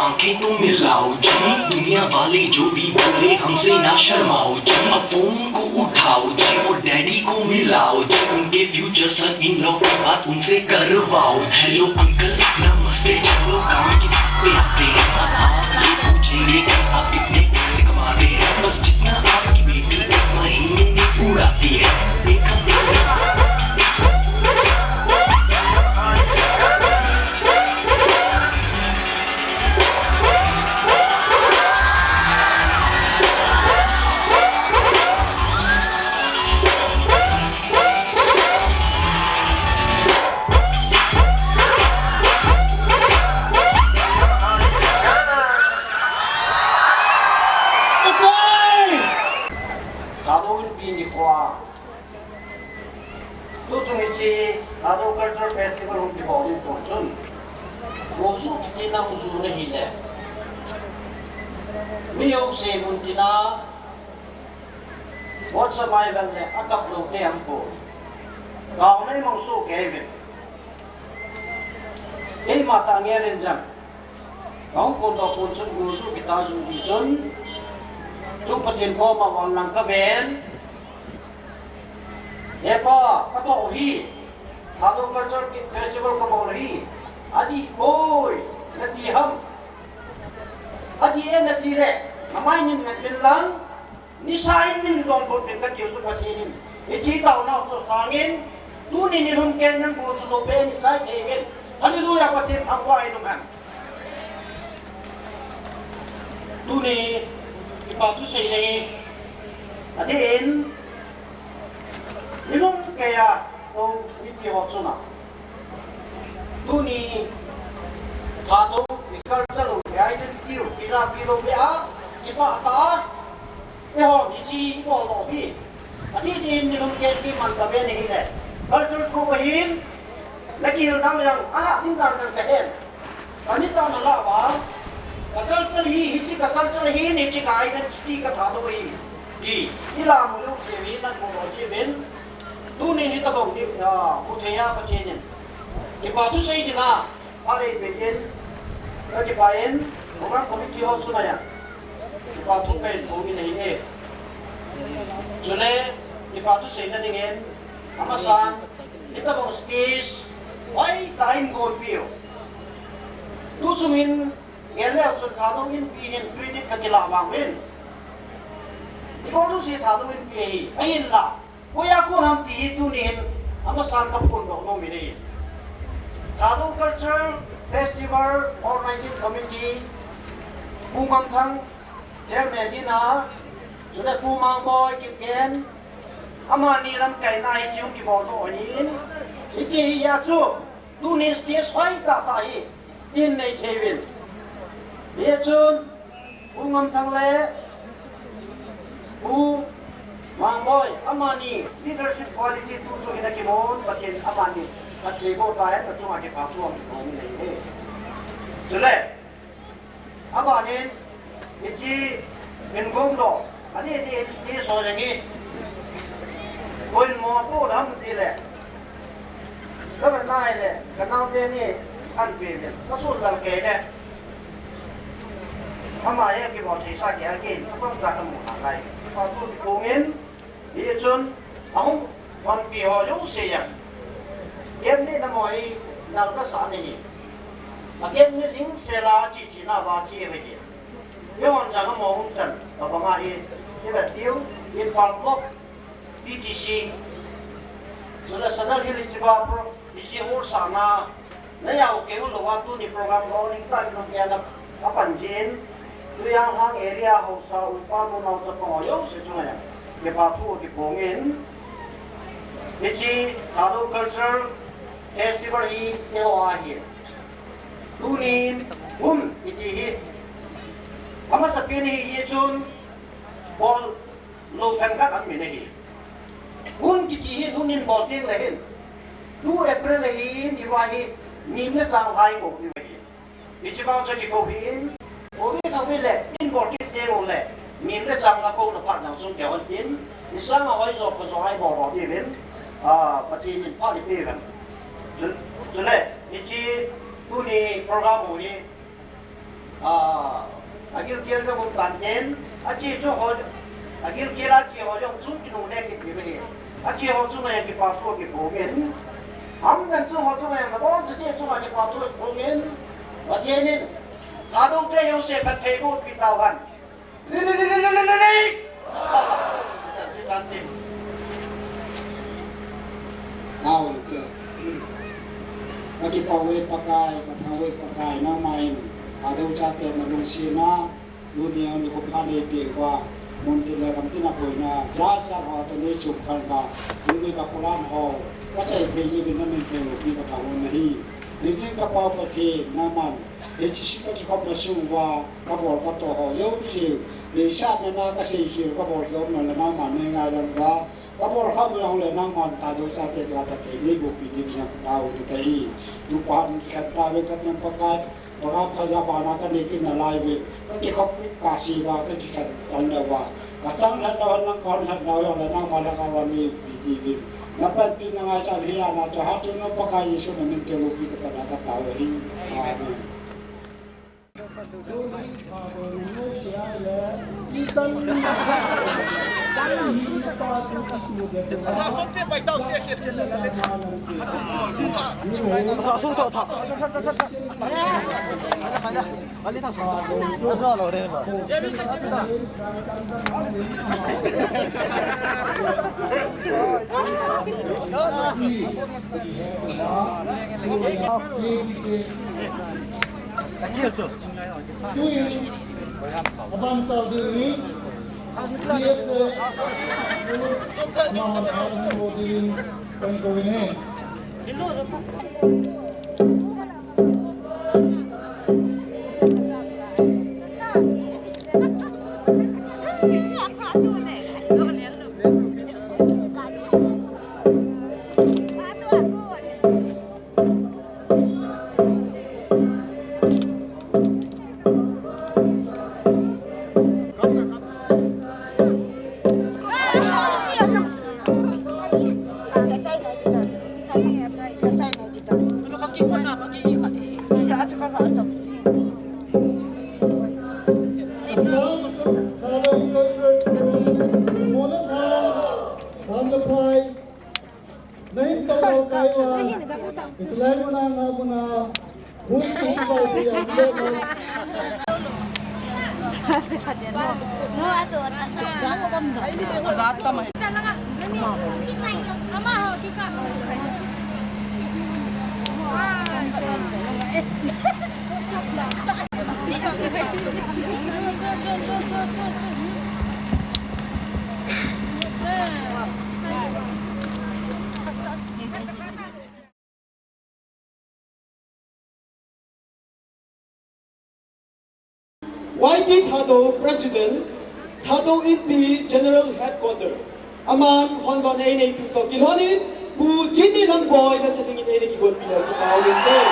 आंखें तो मिलाओ जी, दुनिया वाले जो भी बोले हमसे ना शर्माओ जी। अब फोन को उठाओ जी, वो डैडी को मिलाओ जी, उनके फ्यूचर सन इन लॉ की बात उनसे करवाओ। हेलो अंकल नमस्ते, चलो काम की बात पे आते हैं। आप ये पूछेंगे कि आप कितने पैसे कमाते हैं, बस जितना आपकी बेटी महीने में उड़ाती है। Ado Cultural Festival hum di bawah Konsun, Konsun kita musuh ni le. Miyok se muntina, buat survival le, akap lo te ampo. Kau ni musuh Kevin. Ini mata ngerin jam. Kau kondo Konsun musuh kita jujun, cumpatin kau mawang nang kaben. Epa, kato hi. Ado Cultural Festival ka bawri. Adi oi, nati ham. Adi nati le. Namai nin ngatin lang. Nisain nin don bot nin ka kiusu patinin. Ichi tau na so sangin. Tu ni rum ken yang ko su be nisai thevin. Hallelujah patin thangwa inu man. Tu ni ipatu sei nei. Adi en Ilung kaya o iti hotsuna. Tuni thado culture identity iza pilo bea kipa ata eho ichi ko lo bi. Ati din ilung kaya man ka be nei le. Culture ko bahin lagi dam yang din dan kan kahen. Ani ta na la ba. Culture hi ichi ka culture hi ni ichi ka identity ka thado hi. Di ila mu lu se wi nan ko lo che ben tu ni tabong di utaya pacenin ipatu sei dina are begen lagi paen orang komiti ho sunaya ipatu kain tu ni nei e jule ipatu sei na dingen amasan itabong stage why time gon pio tu sumin ngele sun thadong in pihin credit ka kilawang wen ipatu sei thadong in pi ain la Kuya ko nam ti tu nin amasan kapun no mini. Thado Culture Festival Organizing Committee Pumam Thang Chairman Jina Sudah Pumang Boy Kiken Amani Ram Kaina Hijiu Ki Bodo Onin Iki Yachu Tu nin stage hoi ta tai in nei Kevin Yechun Pumam Thang le Pu Mangboy, amani leadership quality tu so hina kimon pakin amani patlebo tayo na cuma di papuang kami ni. Sule, amani ichi ingong do, ani di HT so rengi, koin mo po ram dile, kapan naik le, kenapa ni anpilin, nasul dal kene, amaya kibot hisa kaya kin, sapang jaga muna lagi, patu dikungin. Dia cun, tahu wan piho jauh siang. Game ni namai nal kesan ini. Game ni ring sela cici na baci lagi. Dia wan jangan mau uncen, abang hari dia betul infal blok DTC. Sudah sadar hili ciba pro, isi hur sana nãy giờ kêu lúc nào tu ni program có những cái nó kia là các bạn trên tôi yang thang area hậu sao qua nó nào cho con yếu sẽ chung này cái bảo thu cái công in cái gì Thado culture festival hi cái hoa hi tu ni iti hi ama sa pin hi chun bol lo thang kat am hi iti hi in bol ting le hin 2 April hi ni wa hi ni na chang hai ko ti hi iti bang cha ki ko hin o bi thang bi le in bol ti te o le ni na chang la ko na pha jang sung ke hon tin isang a hoi zo ko zo hai bo ro ti hin pati ni pha ni pe kan chun le iti tu ni program ho ni agil kia cho con tàn nhện, chỉ cho họ agil kia là chỉ họ dùng chung cái nồi này cái gì vậy, chỉ họ chung này cái bảo thủ cái bổ miễn, hầm nhân chung họ chung này là bọn chỉ chung này cái bảo thủ bổ miễn, và thế nên hà đông tây yêu sẽ bắt thấy một cái tàu hẳn, đi, chẳng tin, tàu kì, cái bảo vệ pakai, cái thao vệ pakai nó mày ada ucapan manusia dunia ni ko phane pe kwa montir la kam tina poina za za ha to ne chup khan ba ni ka quran ho ka sai the ji bin men the lo bi ka ta won nahi ni ji ka pa pa the na man e chi shi ka ki ko pa su wa ka bol ka to ho yo si ni sa na ka sei ki ka bol yo na na man ne nga lam ba ka bol kha mo le na man ta do sa te ka pa the ni bu pi ni bi na ka ta o ni kai du pa ni ka ta ve ka tem pa ka orang kaya bana kan ikin na live kan ki khop kasi wa kan ki kan na wa kacang han na nang kon han na yo na mala ka wa ni btv na pat pin na cha hiya na cha ha tu no pa ka yesu na min te lo pi ka na ka ta wa hi amen他说这摆到谢谢。他说他。反正他说。他说了的吧。Abang tahu diri, dia nama diri pengkawin. YP Thado President, Thado EP General Headquarter, Aman Hondon Aine Pito Kilhonin, Bu Jimmy Lamboy na sa tingin ay nakikot pila kita ulit din.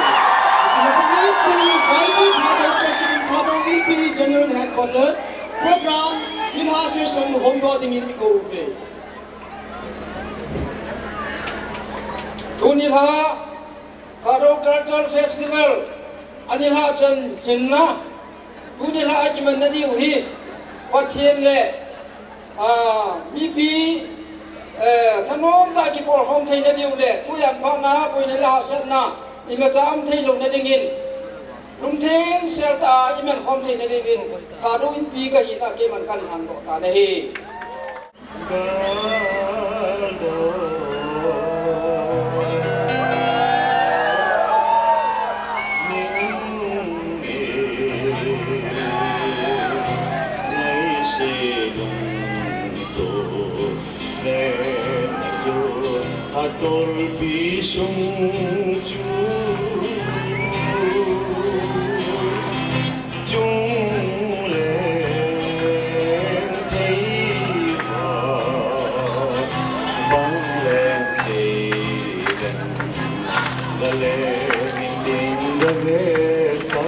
Sinasabi po YP Thado President, Thado EP General Headquarter, Program Ilha Session Hondon Tingin Iko Ulit. Tunilha Thado Cultural Festival, Anilha Chan Hinna, Tunilha Ajiman na diyo hi, patien le, mi pi, tanom ta ki por hom thay na diyo le, kuyan pa na, puy na lahasat na, imacham thay long na dingin, lumteng serta iman hom thay na dingin, Thado in pi ka hin ake man kalihan do ta na hi. torpi sung chu chung lên thấy bóng lên thì là lên tình đã về ta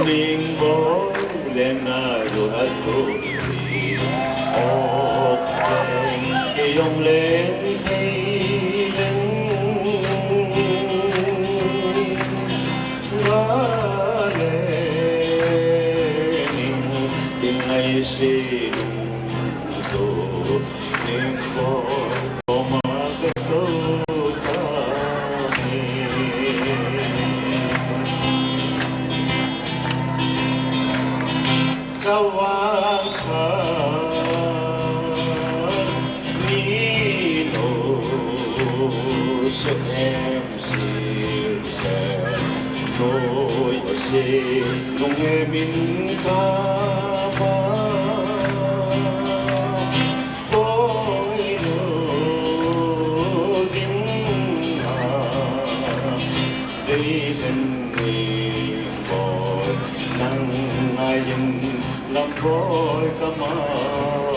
mình bỏ lên rồi hết tôi ốc đèn cái dòng lên thấy lưng ngã lên tình ngày sẽ đủ tổ nên có mà cái tôi ta em siêu xe nỗi xe nông em in ca ba tôi đưa tiếng đi thân mình bồi nắng ai dừng làm bồi cả mau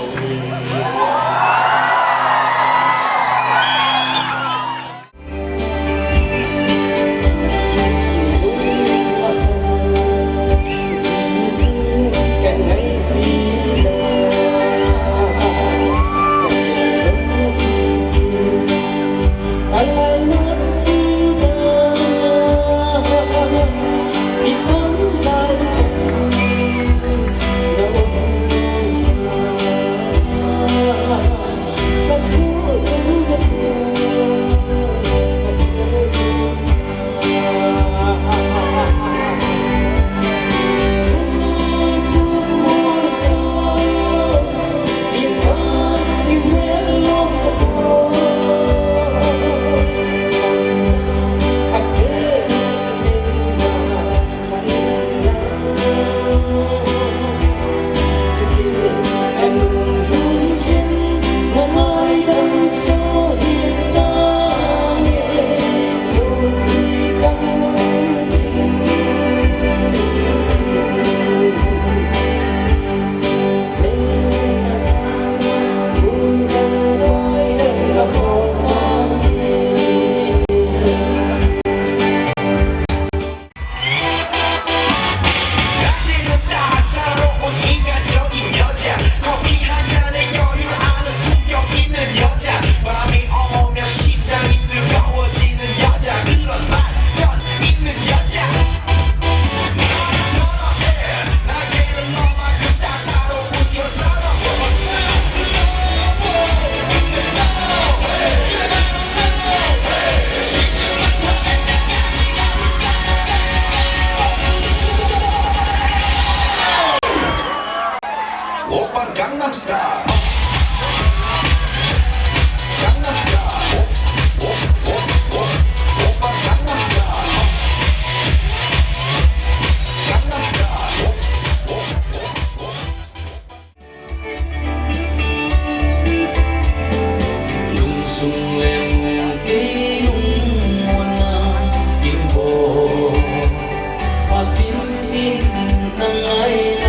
Gangnam Style. Gangnam Style. Oppa Gangnam Style. Gangnam Style. Lung sung em cây lung muôn na kim bồ hoa tím in nắng ai na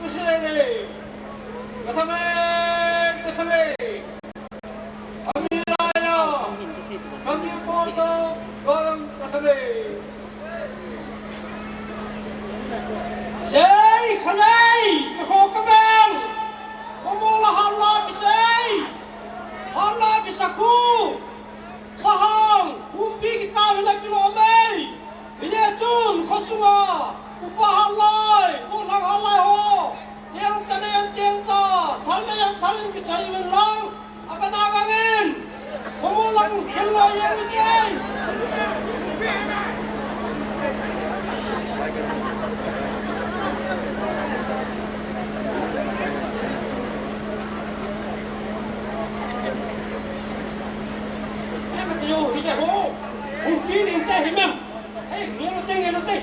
Kusele, Kasame, Kasame, Amiraya, Kami Porto, Bang Kasame. Jai Khalai, Kaho Kabang, Komola Hala Kisei, Hala Kisaku, Sahang, Umbi kita bila kilomei, ini cun Khosuma, Upahalai, Ulang Halai ho, Tiang Canayan Tiang Ca, Talnayan Talin Kicai Melang, akan agangin, Komolang Hello yang ini. Yo, đi chạy hô, hùng kí liền tay hình mầm, hey, nghe nó tay.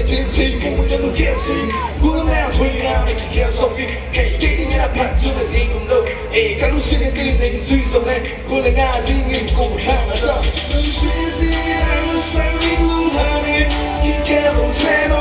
10 我们都演戏，无论哪样推理哪样你看手艺，嘿，给你那盘子的天空路，哎，赶路时间对你最重要，无论哪经历过看了的，能学的让生命路上的一个路才多。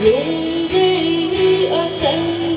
Lung đi ở chân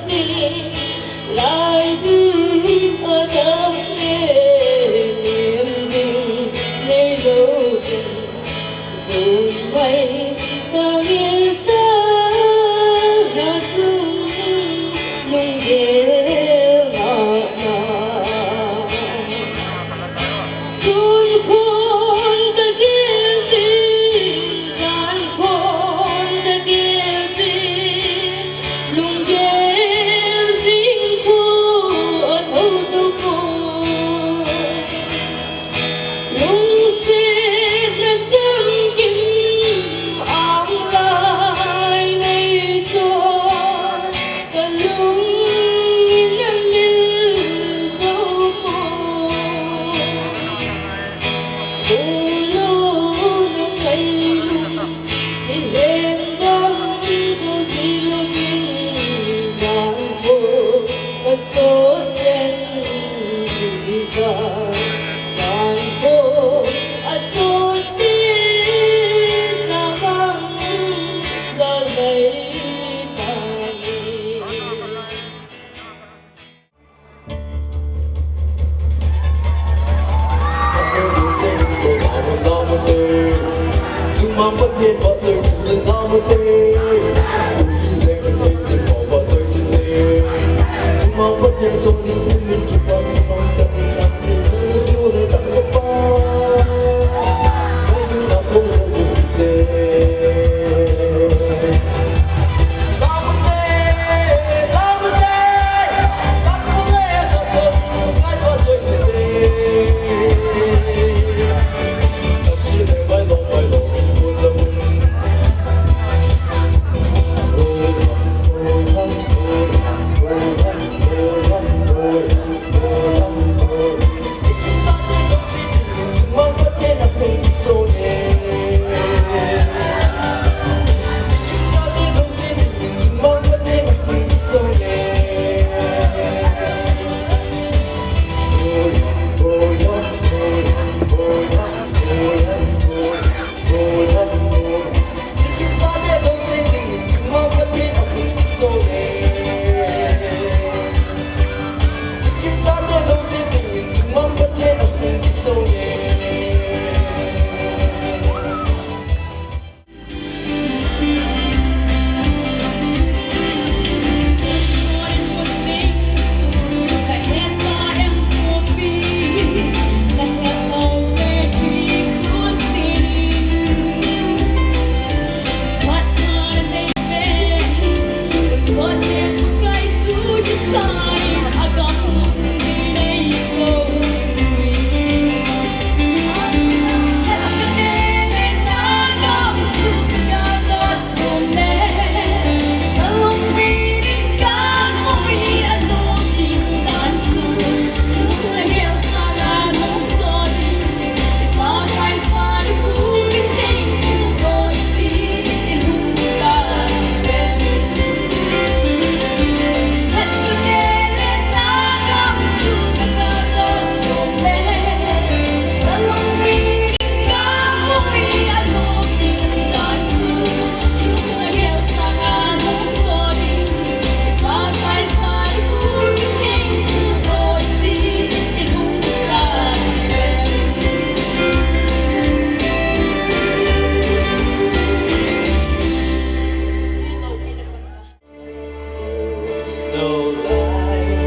There's no life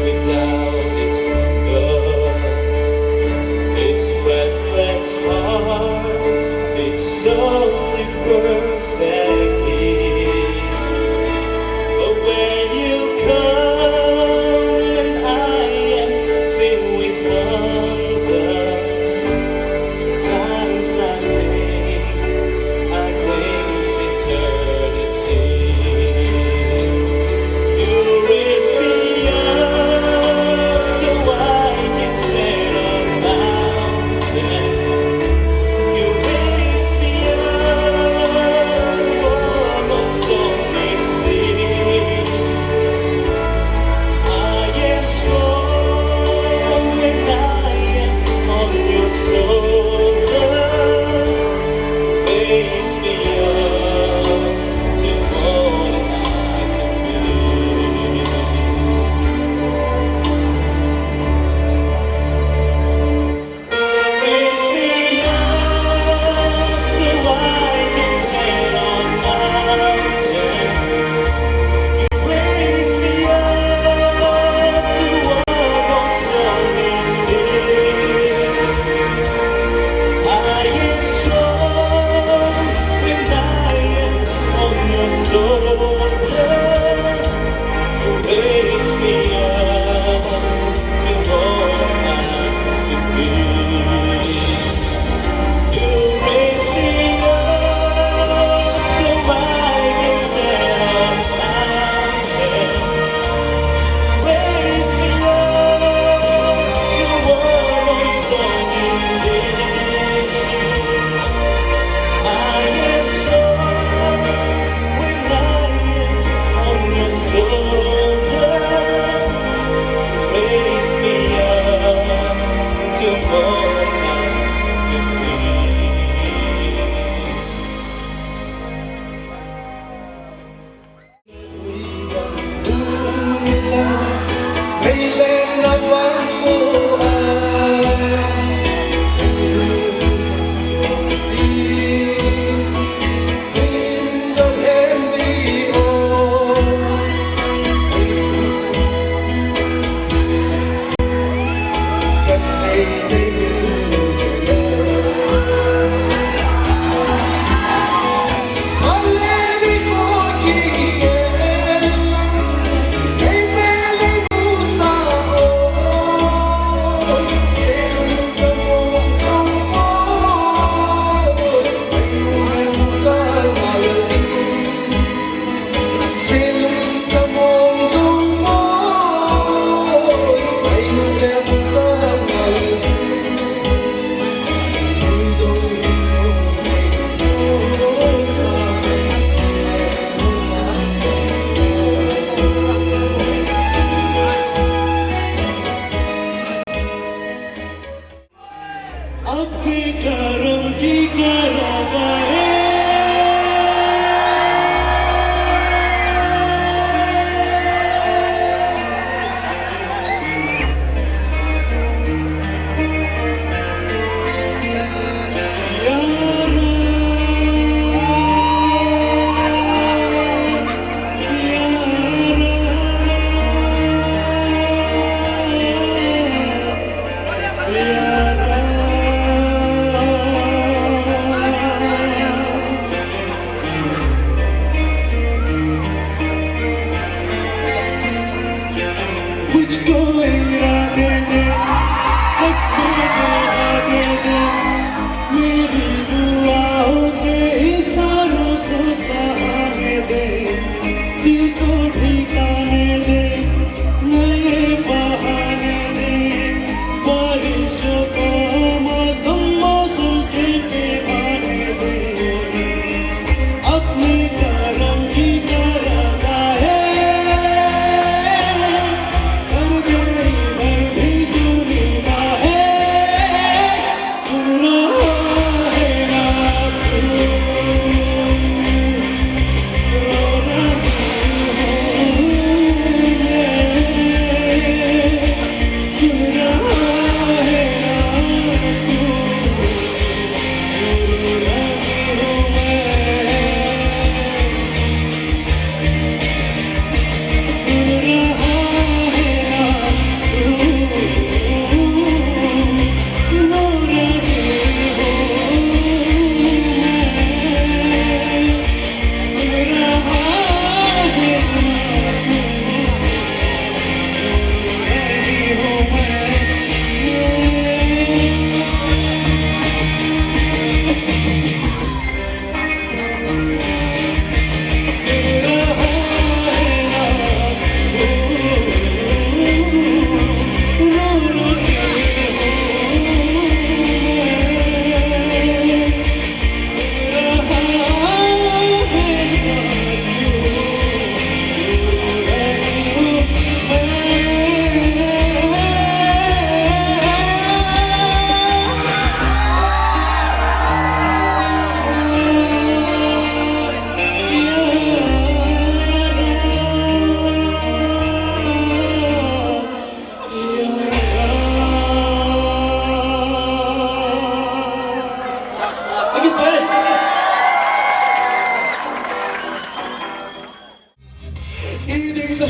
without its love. Its restless heart, its only perfect need. But when you come and I am filled with wonder, sometimes I think I glimpse eternity.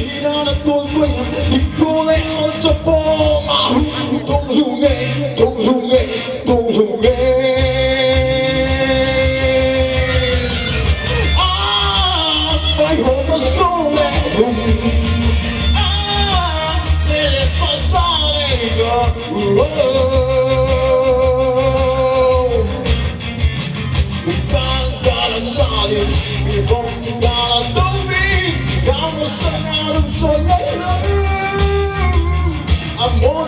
mahina na tuloy Di ko na yung sa po Tulungin, tulungin, tulungin I hope the soul let it pass I'm more